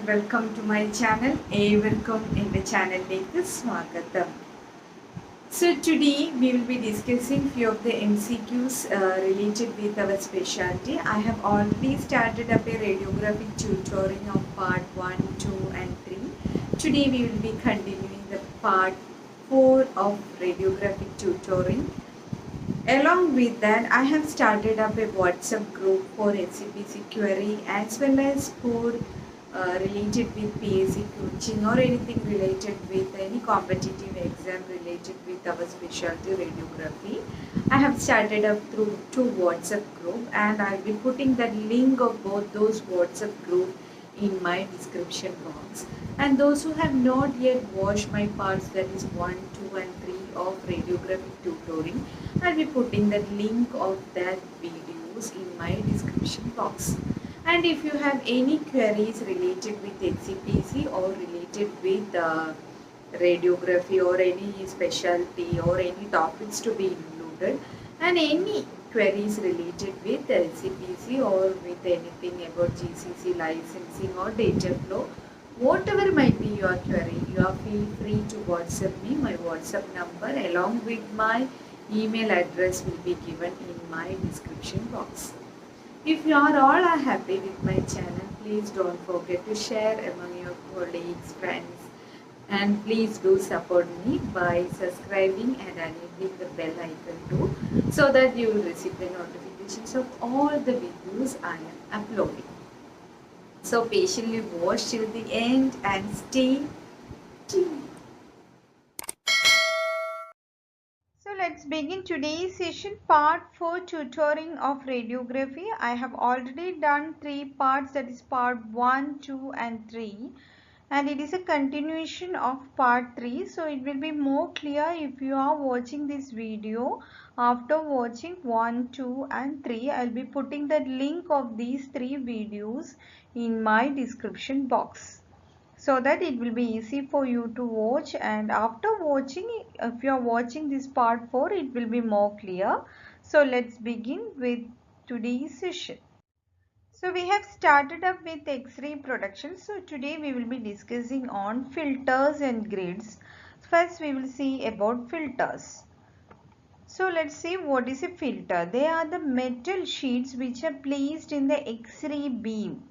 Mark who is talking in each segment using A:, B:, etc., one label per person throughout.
A: and welcome to my channel. ഏവർക്കും എൻ്റെ ചാനലിലേക്ക് സ്വാഗതം. So today we will be discussing few of the MCQs related with our specialty. I have already started up a radiographic tutoring of part 1, 2 and 3. Today we will be continuing the part 4 of radiographic tutoring. Along with that, I have started up a WhatsApp group for SCPC query as well as for related with PSC coaching or anything related with any competitive exam related with our specialty radiography. I have started up through 2 WhatsApp group and I'll be putting the link of both those WhatsApp group in my description box. And those who have not yet watched my parts, that is 1, 2 and 3 of radiographic tutoring, I'll be putting the link of that videos in my description box. And if you have any queries related with HCPC or related with radiography or any specialty or any topics to be included and any queries related with LCPC or with anything about GCC licensing or data flow, whatever might be your query, you are feel free to WhatsApp me. My WhatsApp number along with my email address will be given in my description box. If you are all are happy with my channel, please don't forget to share among your colleagues, friends, and please do support me by subscribing and enabling the bell icon too, so that you will receive the notifications of all the videos I am uploading. So patiently watch till the end and stay tuned.
B: So let's begin today's session, part 4 tutoring of radiography. I have already done 3 parts, that is part 1, 2 and 3, and it is a continuation of part 3. So it will be more clear if you are watching this video after watching 1, 2 and 3. I'll be putting the link of these 3 videos in my description box, so that it will be easy for you to watch. And after watching, if you are watching this part 4, it will be more clear. So let's begin with today's session. So we have started up with X-ray production. So today we will be discussing on filters and grids. First we will see about filters. So let's see what is a filter. They are the metal sheets which are placed in the X-ray beam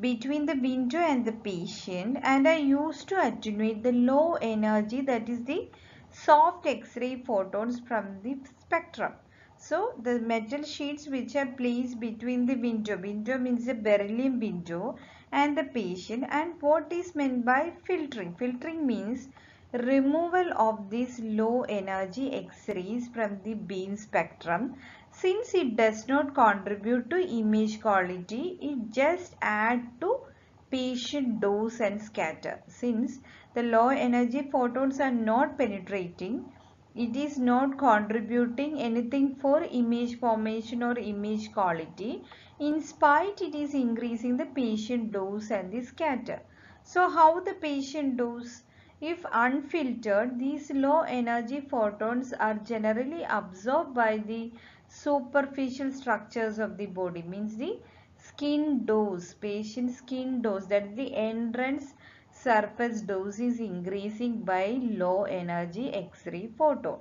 B: between the window and the patient and are used to attenuate the low energy, that is the soft X-ray photons from the spectrum. So the metal sheets which are placed between the window means a beryllium window, and the patient. And what is meant by filtering? Filtering means removal of these low energy X-rays from the beam spectrum. Since it does not contribute to image quality, it just adds to patient dose and scatter. Since the low energy photons are not penetrating, it is not contributing anything for image formation or image quality. In spite, it is increasing the patient dose and the scatter. So how the patient dose? If unfiltered, these low energy photons are generally absorbed by the superficial structures of the body, means the skin dose, patient skin dose, that is the entrance surface dose is increasing by low energy X-ray photon.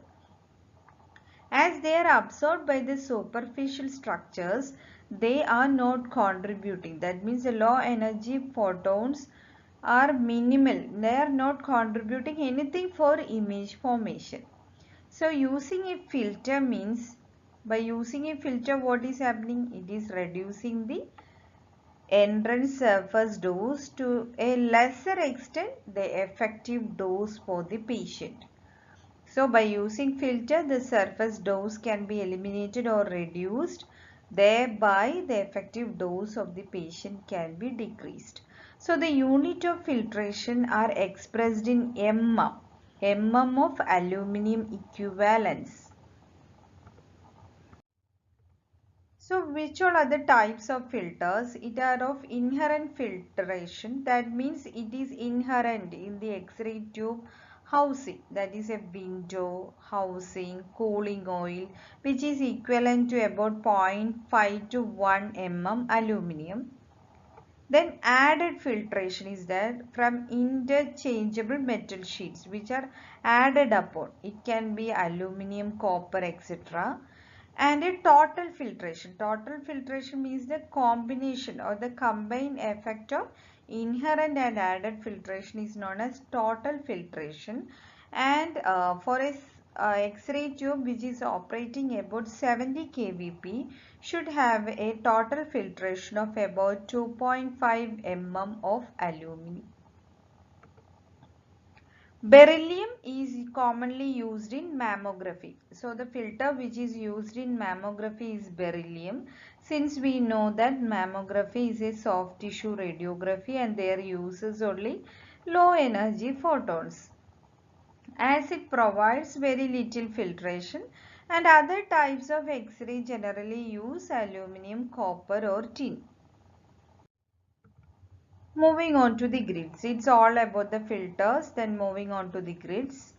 B: As they are absorbed by the superficial structures, they are not contributing. That means the low energy photons are minimal. They are not contributing anything for image formation. So using a filter means, by using a filter, what is happening? It is reducing the entrance surface dose to a lesser extent the effective dose for the patient. So by using filter, the surface dose can be eliminated or reduced. Thereby the effective dose of the patient can be decreased. So the unit of filtration are expressed in mm. Mm of aluminum equivalence. So which all are the types of filters? It are of inherent filtration. That means it is inherent in the X-ray tube housing, that is a window, housing, cooling oil, which is equivalent to about 0.5 to 1 mm aluminum. Then added filtration is there from interchangeable metal sheets which are added upon. It can be aluminum, copper, etc. And a total filtration. Total filtration means the combination or the combined effect of inherent and added filtration is known as total filtration. And for a X-ray tube which is operating about 70 kVp should have a total filtration of about 2.5 mm of aluminum. Beryllium is commonly used in mammography. So the filter which is used in mammography is beryllium, since we know that mammography is a soft tissue radiography and their use is only low energy photons, as it provides very little filtration, and other types of X-ray generally use aluminum, copper or tin. Moving on to the grids. It's all about the filters. Then moving on to the grids.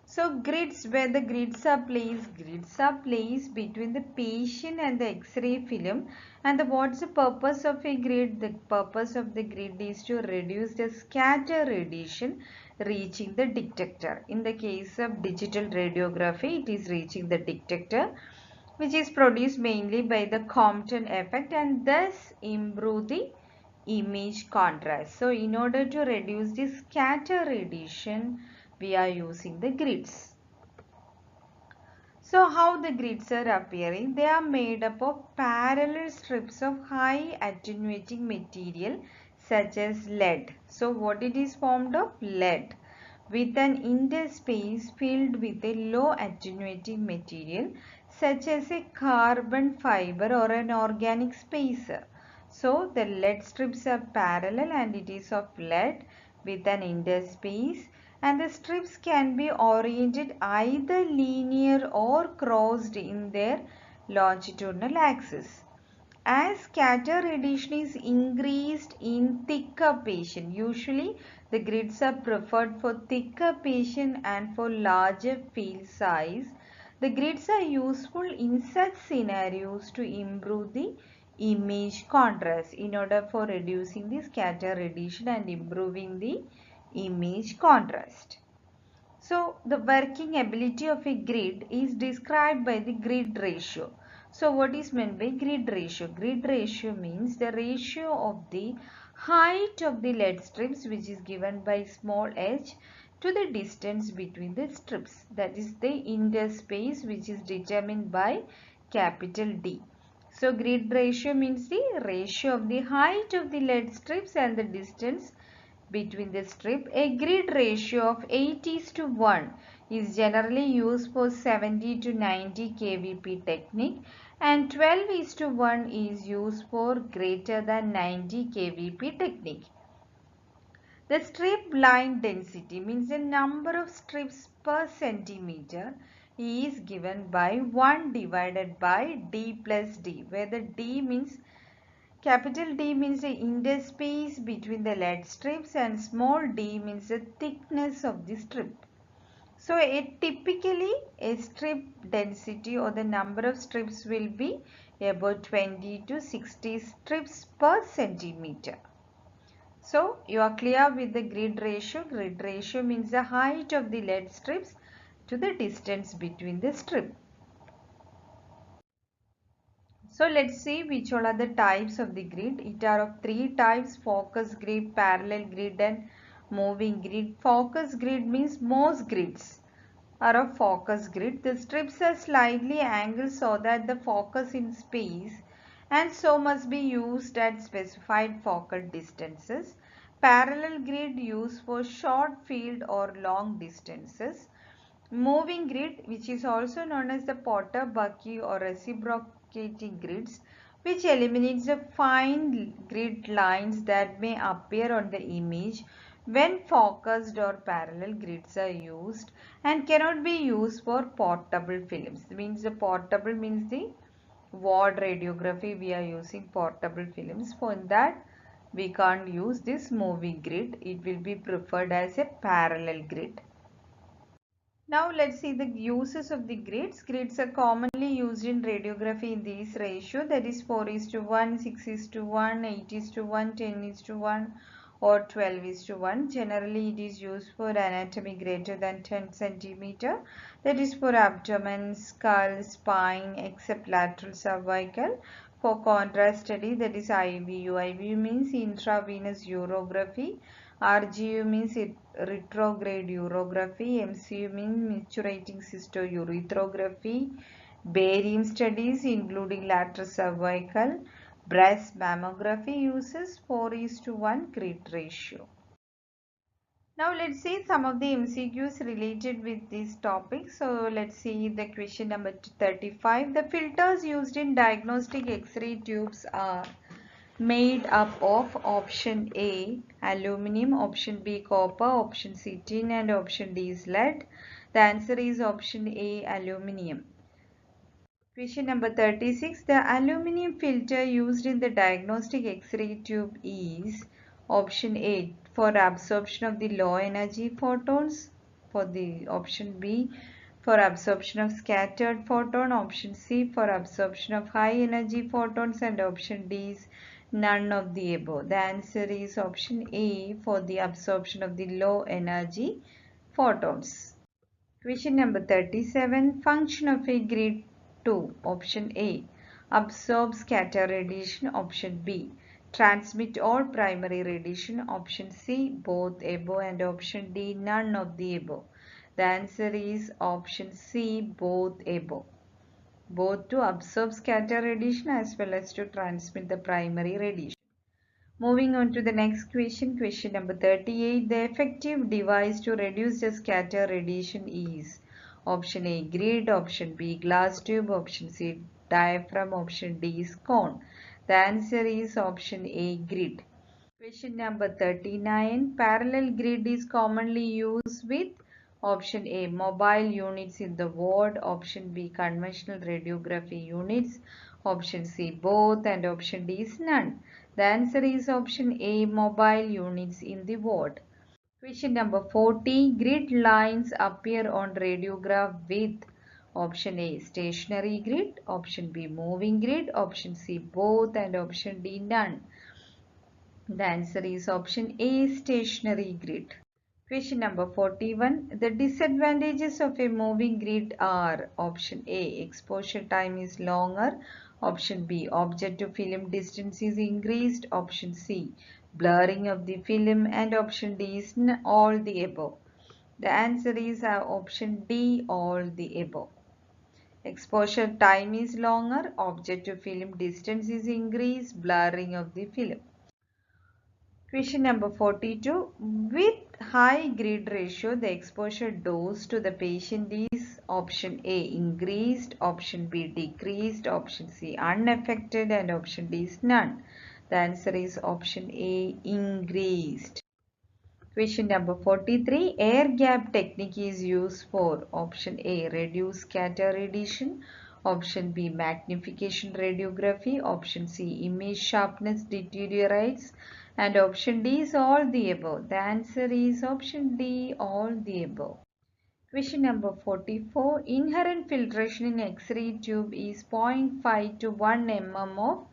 B: So grids, where the grids are placed between the patient and the X-ray film. And what's the purpose of a grid? The purpose of the grid is to reduce the scatter radiation reaching the detector. In the case of digital radiography, it is reaching the detector, which is produced mainly by the Compton effect, and thus improve the image contrast. So in order to reduce the scatter radiation, we are using the grids. So how the grids are appearing? They are made up of parallel strips of high attenuating material such as lead. So what it is formed of? Lead, with an interspace filled with a low attenuating material such as a carbon fiber or an organic spacer. So the lead strips are parallel and it is of lead with an interspace, and the strips can be oriented either linear or crossed in their longitudinal axis. As scatter radiation is increased in thicker patient, usually the grids are preferred for thicker patient and for larger field size. The grids are useful in such scenarios to improve the image contrast in order for reducing the scatter radiation and improving the image contrast. So the working ability of a grid is described by the grid ratio. So what is meant by grid ratio? Grid ratio means the ratio of the height of the lead strips, which is given by small h, to the distance between the strips. That is the interspace, which is determined by capital D. So grid ratio means the ratio of the height of the lead strips and the distance between the strip. A grid ratio of 8:1 is generally used for 70 to 90 kVp technique, and 12:1 is used for greater than 90 kVp technique. The strip line density means the number of strips per centimeter is given by 1 divided by D plus D, where the D means capital D means the interspace between the lead strips and small d means the thickness of the strip. So typically a strip density or the number of strips will be about 20 to 60 strips per centimeter. So you are clear with the grid ratio. Grid ratio means the height of the lead strips to the distance between the strip. So let's see which all are the types of the grid. It are of three types: focus grid, parallel grid and moving grid. Focus grid means most grids are of focus grid. The strips are slightly angled so that the focus in space and so must be used at specified focal distances. Parallel grid used for short field or long distances. Moving grid, which is also known as the Potter-Bucky or reciprocating grids, which eliminates the fine grid lines that may appear on the image when focused or parallel grids are used, and cannot be used for portable films. Means the portable means the ward radiography, we are using portable films. For that we can't use this moving grid. It will be preferred as a parallel grid. Now let's see the uses of the grids. Grids are commonly used in radiography in this ratio, that is 4:1, 6:1, 8:1, 10:1 or 12:1. Generally it is used for anatomy greater than 10 centimeter, that is for abdomen, skull, spine except lateral cervical. For contrast study, that is IVU. IVU means intravenous urography. RGU means retrograde urography. MCU means micturating cystourethropy. Barium studies including lateral cervical. Breast mammography uses 4:1 grid ratio. Now let's see some of the MCQs related with this topic. So let's see the question number 35. The filters used in diagnostic X-ray tubes are made up of option A aluminum, option B copper, option C tin and option D is lead. The answer is option A aluminum. Question number 36. The aluminum filter used in the diagnostic X-ray tube is option A for absorption of the low energy photons, for the option B for absorption of scattered photon, option C for absorption of high energy photons and option D is none of the above. The answer is option A for the absorption of the low energy photons. Question number 37. Function of a grid 2. Option A. Absorb scatter radiation. Option B. Transmit all primary radiation. Option C. Both above and option D. None of the above. The answer is option C. Both above. Both to absorb scatter radiation as well as to transmit the primary radiation. Moving on to the next question, question number 38. The effective device to reduce the scatter radiation is option A grid, option B glass tube, option C diaphragm, option D is cone. The answer is option A grid. Question number 39. Parallel grid is commonly used with option A mobile units in the ward, option B conventional radiography units, option C both and option D is none. The answer is option A mobile units in the ward. Question number 40. Grid lines appear on radiograph with option A stationary grid, option B moving grid, option C both and option D none. The answer is option A stationary grid. Question number 41. The disadvantages of a moving grid are option A exposure time is longer, option B object to film distance is increased, option C blurring of the film and option D is all the above. The answer is option D all the above. Exposure time is longer, object to film distance is increased, blurring of the film. Question number 42. With high grid ratio, the exposure dose to the patient is option A increased, option B decreased, option C unaffected and option D is none. The answer is option A increased. Question number 43. Air gap technique is used for option A reduce scatter radiation, option B magnification radiography, option C image sharpness deteriorates and option D is all the above. The answer is option D all the above. Question number 44. Inherent filtration in X-ray tube is 0.5 to 1 mm of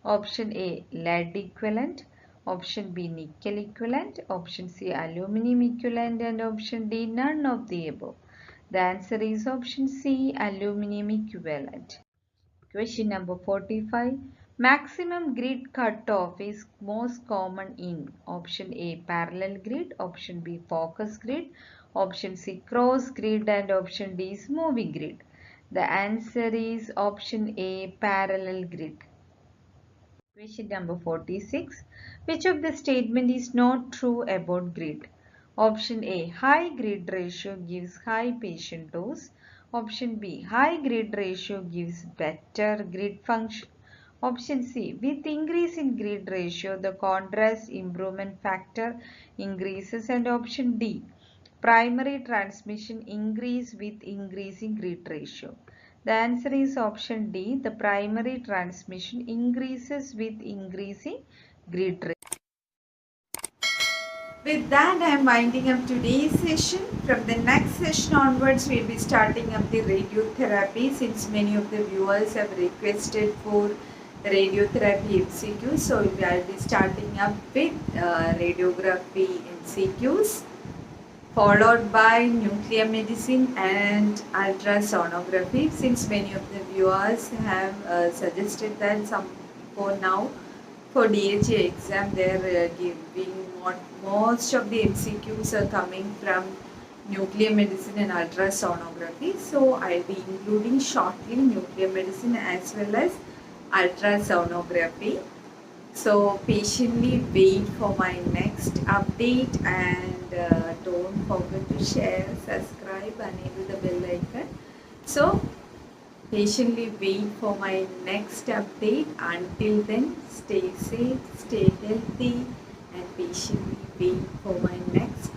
B: option A lead equivalent, option B nickel equivalent, option C aluminum equivalent and option D none of the above. The answer is option C aluminum equivalent. Question number 45. Maximum grid cutoff is most common in option A parallel grid, option B focus grid, option C cross grid and option D is moving grid. The answer is option A parallel grid. Question number 46. Which of the statement is not true about grid? Option A. High grid ratio gives high patient dose. Option B. High grid ratio gives better grid function. Option C. With increase in grid ratio, the contrast improvement factor increases. And option D. Primary transmission increase with increasing grid ratio. The answer is option D. The primary transmission increases with increasing grid ratio.
A: With that, I am winding up today's session. From the next session onwards, we will be starting up the radiotherapy, since many of the viewers have requested for radiotherapy MCQs. So, I will be starting up with radiography MCQs, followed by nuclear medicine and ultrasonography, since many of the viewers have suggested that some for now for DHA exam they are giving most of the MCQs are coming from nuclear medicine and ultrasonography. So I'll be including shortly nuclear medicine as well as ultrasonography. So patiently wait for my next update, and don't forget to share, subscribe, enable the bell icon. So patiently wait for my next update. Until then, stay safe, stay healthy, and patiently wait for my next